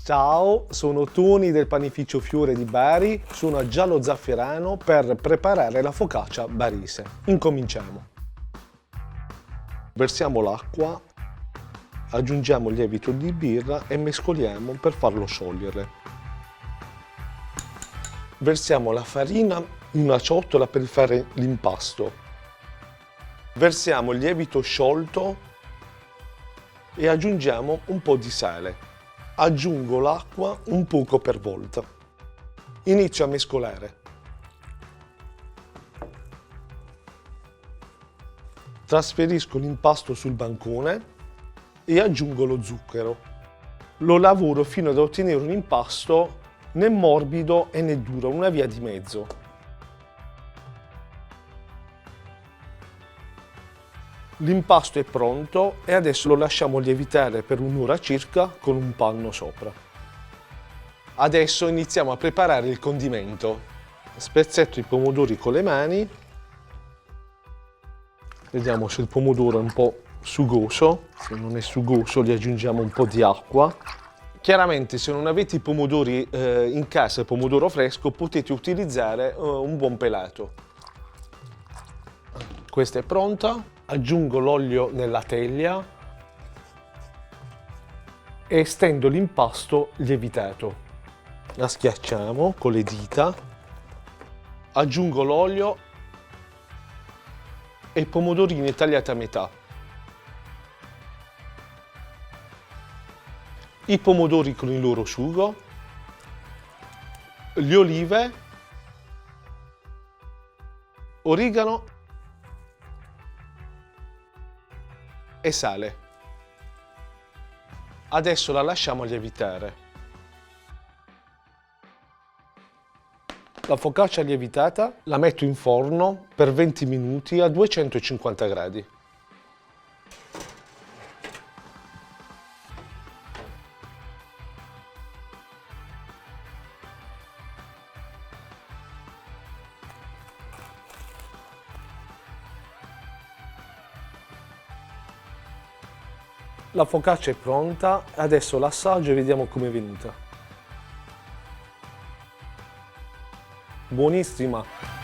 Ciao, sono Tony del panificio Fiore di Bari, sono a Giallo Zafferano per preparare la focaccia barese. Incominciamo. Versiamo l'acqua, aggiungiamo il lievito di birra e mescoliamo per farlo sciogliere. Versiamo la farina in una ciotola per fare l'impasto. Versiamo il lievito sciolto e aggiungiamo un po' di sale. Aggiungo l'acqua un poco per volta. Inizio a mescolare. Trasferisco l'impasto sul bancone e aggiungo lo zucchero. Lo lavoro fino ad ottenere un impasto né morbido e né duro, una via di mezzo. L'impasto è pronto e adesso lo lasciamo lievitare per un'ora circa con un panno sopra. Adesso iniziamo a preparare il condimento. Spezzetto i pomodori con le mani. Vediamo se il pomodoro è un po' sugoso. Se non è sugoso gli aggiungiamo un po' di acqua. Chiaramente se non avete i pomodori in casa, il pomodoro fresco, potete utilizzare un buon pelato. Questa è pronta. Aggiungo l'olio nella teglia e stendo l'impasto lievitato. La schiacciamo con le dita. Aggiungo l'olio e i pomodorini tagliati a metà. I pomodori con il loro sugo, le olive, origano e sale. Adesso la lasciamo lievitare. La focaccia lievitata la metto in forno per 20 minuti a 250 gradi. La focaccia è pronta, adesso l'assaggio e vediamo come è venuta. Buonissima!